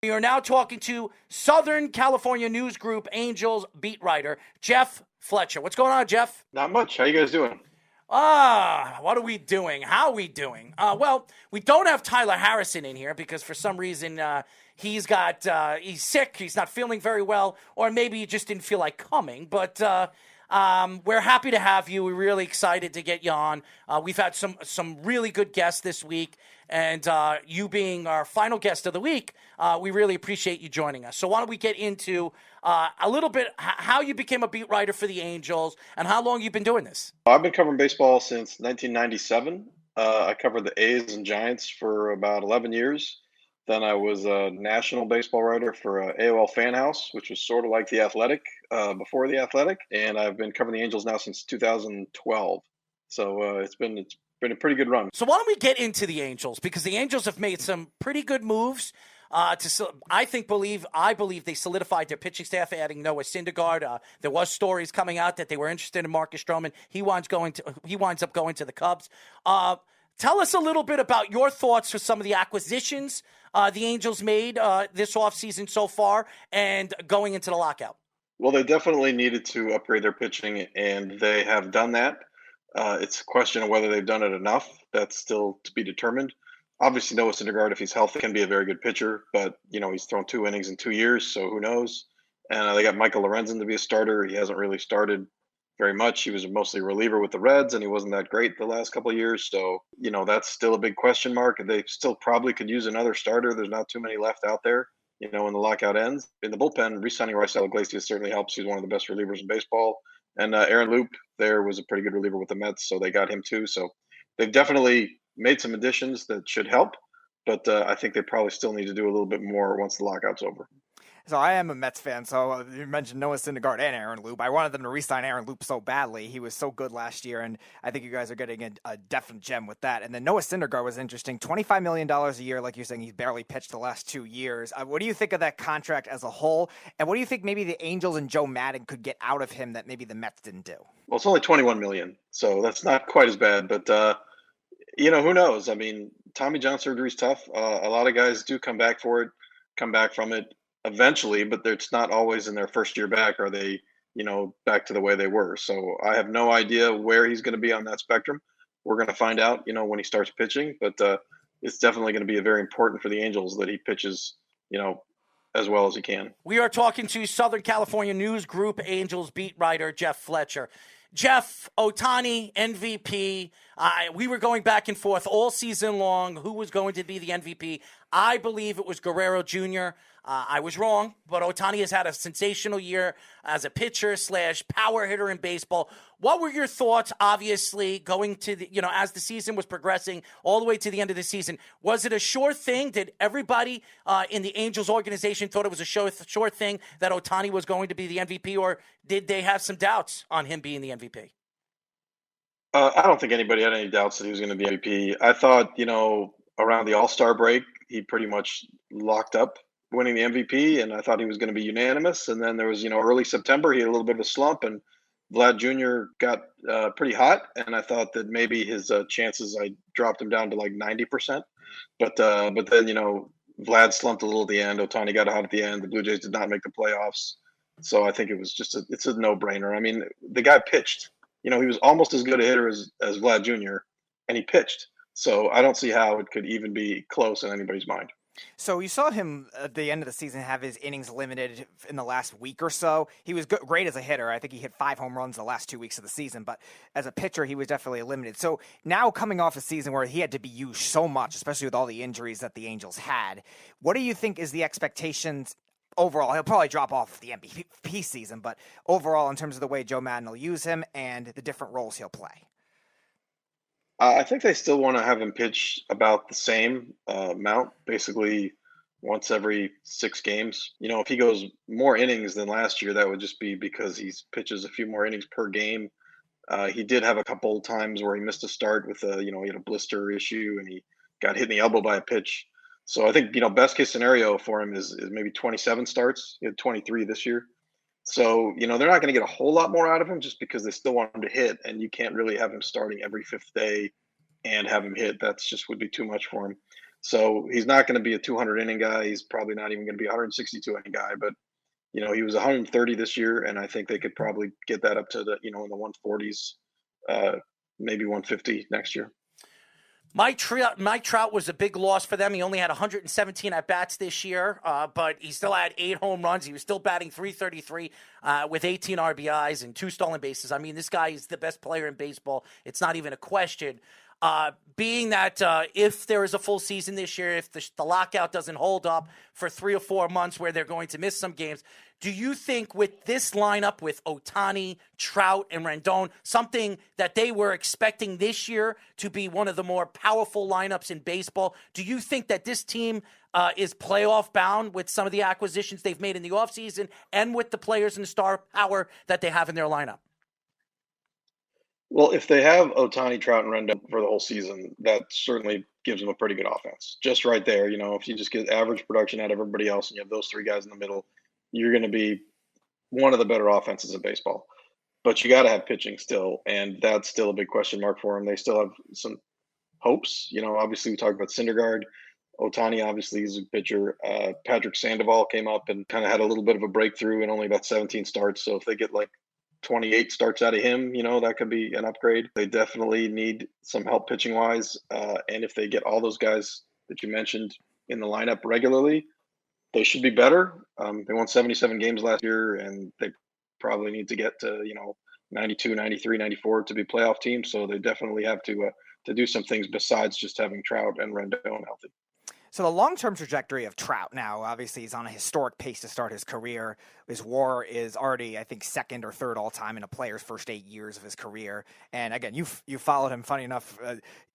We are now talking to Southern California News Group Angels beat writer Jeff Fletcher. What's going on, Jeff? Not much. How you guys doing? What are we doing? How are we doing? Well, we don't have Tyler Harrison in here because for some reason he's sick. He's not feeling very well, or maybe he just didn't feel like coming. But we're happy to have you. We're really excited to get you on. We've had some really good guests this week, and you being our final guest of the week, we really appreciate you joining us. So why don't we get into a little bit how you became a beat writer for the Angels and how long you've been doing this? I've been covering baseball since 1997. I covered the A's and Giants for about 11 years. Then I was a national baseball writer for AOL Fan House, which was sort of like The Athletic before The Athletic. And I've been covering the Angels now since 2012. So it's been a pretty good run. So why don't we get into the Angels? Because the Angels have made some pretty good moves. I believe they solidified their pitching staff, adding Noah Syndergaard. There was stories coming out that they were interested in Marcus Stroman. He winds up going to the Cubs. Tell us a little bit about your thoughts for some of the acquisitions the Angels made this offseason so far and going into the lockout. Well, they definitely needed to upgrade their pitching, and they have done that. It's a question of whether they've done it enough. That's still to be determined. Obviously, Noah Syndergaard, if he's healthy, can be a very good pitcher, but, he's thrown 2 innings in 2 years, so who knows? And they got Michael Lorenzen to be a starter. He hasn't really started very much. He was mostly a reliever with the Reds, and he wasn't that great the last couple of years. So, that's still a big question mark. They still probably could use another starter. There's not too many left out there, when the lockout ends. In the bullpen, re-signing Raisel Iglesias certainly helps. He's one of the best relievers in baseball. And Aaron Loup there was a pretty good reliever with the Mets, so they got him too. So they've definitely made some additions that should help, but I think they probably still need to do a little bit more once the lockout's over. So I am a Mets fan, so you mentioned Noah Syndergaard and Aaron Loup. I wanted them to re-sign Aaron Loup so badly. He was so good last year, and I think you guys are getting a definite gem with that. And then Noah Syndergaard was interesting. $25 million a year, like you're saying, he's barely pitched the last 2 years. What do you think of that contract as a whole? And what do you think maybe the Angels and Joe Maddon could get out of him that maybe the Mets didn't do? Well, it's only $21 million, so that's not quite as bad, but who knows? I mean, Tommy John surgery is tough. A lot of guys do come back from it eventually, but it's not always in their first year back are they, back to the way they were. So I have no idea where he's going to be on that spectrum. We're going to find out, when he starts pitching, but it's definitely going to be very important for the Angels that he pitches, as well as he can. We are talking to Southern California News Group Angels beat writer Jeff Fletcher. Jeff, Ohtani, MVP. We were going back and forth all season long. Who was going to be the MVP? I believe it was Guerrero Jr. I was wrong, but Ohtani has had a sensational year as a pitcher / power hitter in baseball. What were your thoughts, obviously, going to the, as the season was progressing all the way to the end of the season? Was it a sure thing? Did everybody in the Angels organization thought it was a sure thing that Ohtani was going to be the MVP, or did they have some doubts on him being the MVP? I don't think anybody had any doubts that he was going to be MVP. I thought, around the All-Star break, he pretty much locked up winning the MVP, and I thought he was going to be unanimous. And then there was, early September, he had a little bit of a slump, and Vlad Jr. got pretty hot, and I thought that maybe his chances, I dropped him down to like 90%. But then, Vlad slumped a little at the end. Ohtani got hot at the end. The Blue Jays did not make the playoffs. So I think it was it's a no-brainer. I mean, the guy pitched. He was almost as good a hitter as Vlad Jr., and he pitched. So I don't see how it could even be close in anybody's mind. So you saw him at the end of the season have his innings limited in the last week or so. He was great as a hitter. I think he hit 5 home runs the last 2 weeks of the season, but as a pitcher, he was definitely limited. So now coming off a season where he had to be used so much, especially with all the injuries that the Angels had, what do you think is the expectations overall? He'll probably drop off the MVP season, but overall in terms of the way Joe Maddon will use him and the different roles he'll play? I think they still want to have him pitch about the same amount, basically once every 6 games. If he goes more innings than last year, that would just be because he pitches a few more innings per game. He did have a couple times where he missed a start with he had a blister issue and he got hit in the elbow by a pitch. So I think, best case scenario for him is maybe 27 starts. He had 23 this year. So, they're not going to get a whole lot more out of him just because they still want him to hit, and you can't really have him starting every 5th day and have him hit. That's just would be too much for him. So he's not going to be a 200 inning guy. He's probably not even going to be a 162 inning guy. But he was 130 this year, and I think they could probably get that up to the in the 140s, maybe 150 next year. Mike Trout was a big loss for them. He only had 117 at-bats this year, but he still had 8 home runs. He was still batting .333 with 18 RBIs and 2 stolen bases. I mean, this guy is the best player in baseball. It's not even a question. Being that if there is a full season this year, if the lockout doesn't hold up for 3 or 4 months where they're going to miss some games, do you think with this lineup with Ohtani, Trout, and Rendon, something that they were expecting this year to be one of the more powerful lineups in baseball, do you think that this team is playoff bound with some of the acquisitions they've made in the offseason and with the players and the star power that they have in their lineup? Well, if they have Ohtani, Trout, and Rendon for the whole season, that certainly gives them a pretty good offense. Just right there, if you just get average production out of everybody else and you have those 3 guys in the middle, you're going to be one of the better offenses in baseball. But you got to have pitching still, and that's still a big question mark for them. They still have some hopes. Obviously we talked about Syndergaard. Ohtani obviously is a pitcher. Patrick Sandoval came up and kind of had a little bit of a breakthrough and only about 17 starts. So if they get like 28 starts out of him, that could be an upgrade. They definitely need some help pitching wise. And if they get all those guys that you mentioned in the lineup regularly, they should be better. They won 77 games last year, and they probably need to get to, 92, 93, 94 to be playoff team. So they definitely have to do some things besides just having Trout and Rendon healthy. So the long-term trajectory of Trout now, obviously he's on a historic pace to start his career. His WAR is already, I think, 2nd or 3rd all-time in a player's first 8 years of his career. And again, you followed him, funny enough,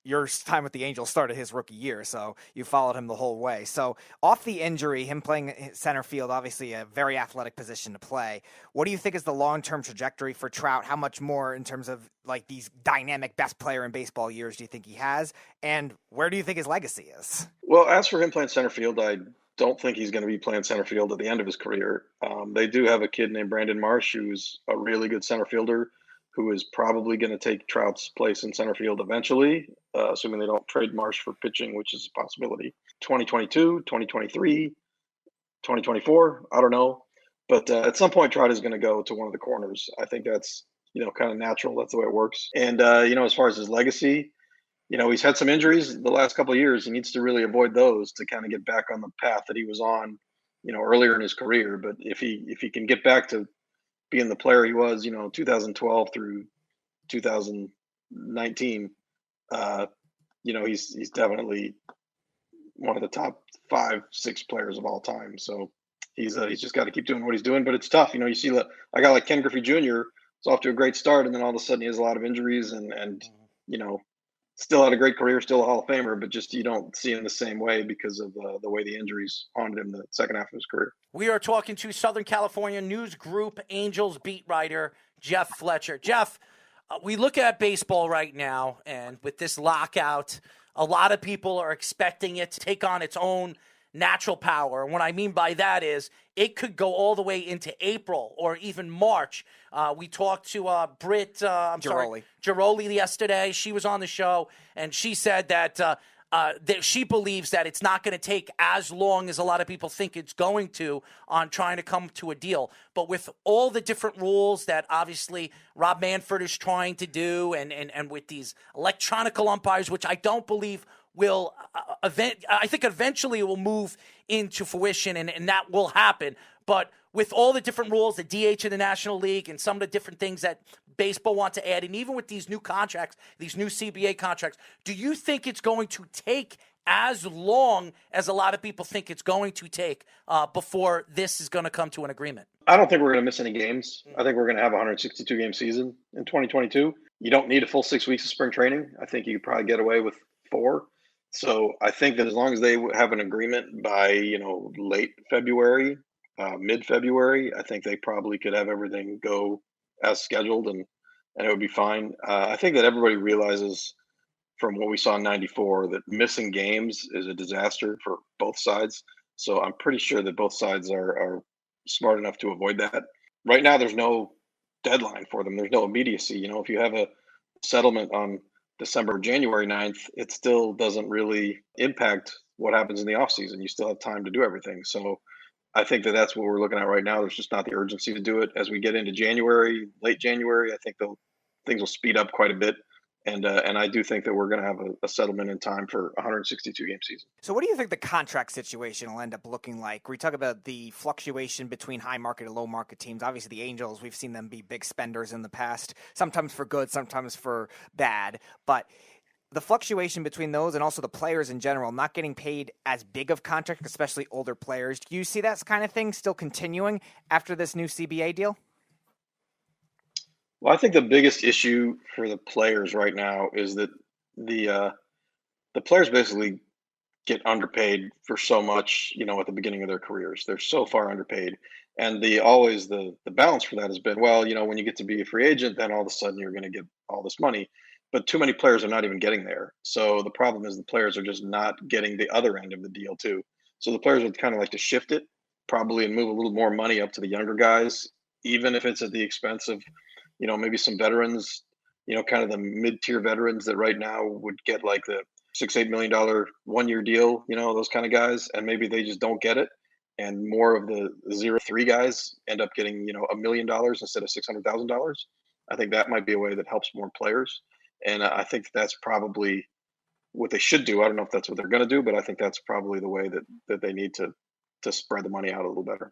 your time with the Angels started his rookie year, so you followed him the whole way. So off the injury, him playing center field, obviously a very athletic position to play. What do you think is the long-term trajectory for Trout? How much more in terms of like these dynamic best player in baseball years do you think he has? And where do you think his legacy is? Well, as for him playing center field, I don't think he's going to be playing center field at the end of his career. They do have a kid named Brandon Marsh who's a really good center fielder who is probably going to take Trout's place in center field eventually, assuming they don't trade Marsh for pitching, which is a possibility. 2022, 2023, 2024, I don't know. But at some point, Trout is going to go to one of the corners. I think that's, kind of natural. That's the way it works. And, as far as his legacy, he's had some injuries the last couple of years. He needs to really avoid those to kind of get back on the path that he was on, earlier in his career. But if he can get back to being the player he was, 2012 through 2019, he's definitely one of the top 5-6 players of all time. So he's just got to keep doing what he's doing. But it's tough. You see a guy like Ken Griffey Jr. is off to a great start, and then all of a sudden he has a lot of injuries and still had a great career, still a Hall of Famer, but just you don't see him the same way because of the way the injuries haunted him the second half of his career. We are talking to Southern California News Group Angels beat writer Jeff Fletcher. Jeff, we look at baseball right now, and with this lockout, a lot of people are expecting it to take on its own natural power. And what I mean by that is it could go all the way into April or even March. We talked to Britt Giroli yesterday. She was on the show, and she said that she believes that it's not going to take as long as a lot of people think it's going to on trying to come to a deal. But with all the different rules that obviously Rob Manfred is trying to do and with these electronic umpires, which I don't believe will I think eventually it will move into fruition and that will happen. But with all the different rules, the DH in the National League and some of the different things that baseball want to add, and even with these new contracts, these new CBA contracts, do you think it's going to take as long as a lot of people think it's going to take before this is going to come to an agreement? I don't think we're going to miss any games. I think we're going to have a 162-game season in 2022. You don't need a full 6 weeks of spring training. I think you could probably get away with 4. So I think that as long as they have an agreement by, late February, mid-February, I think they probably could have everything go as scheduled and it would be fine. I think that everybody realizes from what we saw in 94 that missing games is a disaster for both sides. So I'm pretty sure that both sides are smart enough to avoid that. Right now, there's no deadline for them. There's no immediacy. If you have a settlement on December, January 9th, it still doesn't really impact what happens in the offseason. You still have time to do everything. So I think that that's what we're looking at right now. There's just not the urgency to do it. As we get into January, late January, I think things will speed up quite a bit. And I do think that we're going to have a settlement in time for a 162-game season. So what do you think the contract situation will end up looking like? We talk about the fluctuation between high market and low market teams. Obviously, the Angels, we've seen them be big spenders in the past, sometimes for good, sometimes for bad. But the fluctuation between those and also the players in general not getting paid as big of contracts, especially older players. Do you see that kind of thing still continuing after this new CBA deal? Well, I think the biggest issue for the players right now is that the players basically get underpaid for so much, at the beginning of their careers. They're so far underpaid. And the balance for that has been, well, when you get to be a free agent, then all of a sudden you're going to get all this money. But too many players are not even getting there. So the problem is the players are just not getting the other end of the deal too. So the players would kind of like to shift it probably and move a little more money up to the younger guys, even if it's at the expense of, maybe some veterans, kind of the mid-tier veterans that right now would get like the $6-8 million 1-year deal, those kind of guys, and maybe they just don't get it. And more of the 0-3 guys end up getting, $1 million instead of $600,000. I think that might be a way that helps more players. And I think that's probably what they should do. I don't know if that's what they're going to do, but I think that's probably the way that they need to spread the money out a little better.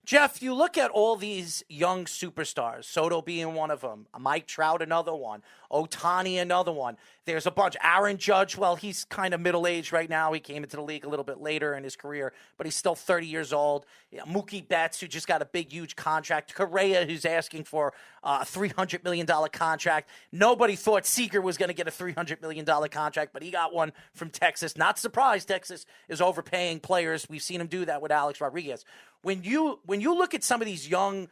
Jeff, you look at all these young superstars, Soto being one of them, Mike Trout another one, Ohtani another one. There's a bunch. Aaron Judge, well, he's kind of middle-aged right now. He came into the league a little bit later in his career, but he's still 30 years old. Mookie Betts, who just got a big, huge contract. Correa, who's asking for a $300 million contract. Nobody thought Seager was going to get a $300 million contract, but he got one from Texas. Not surprised Texas is overpaying players. We've seen him do that with Alex Rodriguez. When you look at some of these young,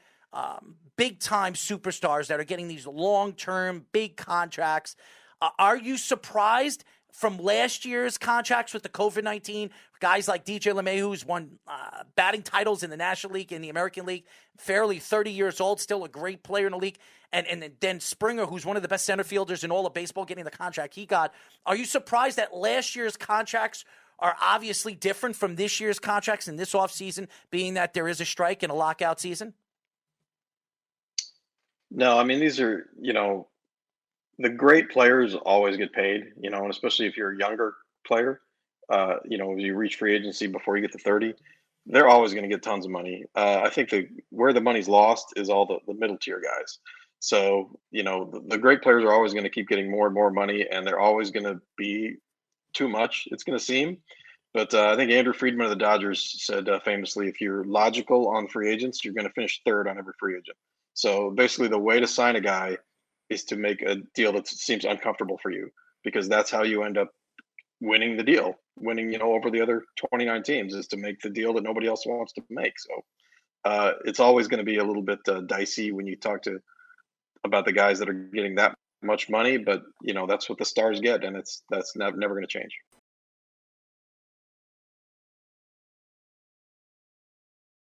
big-time superstars that are getting these long-term, big contracts, are you surprised from last year's contracts with the COVID-19? Guys like DJ LeMahieu, who's won batting titles in the National League and the American League, fairly 30 years old, still a great player in the league. And then Springer, who's one of the best center fielders in all of baseball, getting the contract he got. Are you surprised that last year's contracts are obviously different from this year's contracts in this offseason, being that there is a strike and a lockout season? No, I mean, these are, the great players always get paid, and especially if you're a younger player, if you reach free agency before you get to 30, they're always going to get tons of money. I think where the money's lost is all the middle tier guys. So, the great players are always going to keep getting more and more money, and they're always going to be too much, it's going to seem. But I think Andrew Friedman of the Dodgers said famously, if you're logical on free agents, you're going to finish third on every free agent. So basically the way to sign a guy is to make a deal that seems uncomfortable for you, because that's how you end up winning the deal. Winning, over the other 29 teams is to make the deal that nobody else wants to make. So it's always going to be a little bit dicey when you talk about the guys that are getting that much money, but that's what the stars get, and that's never going to change.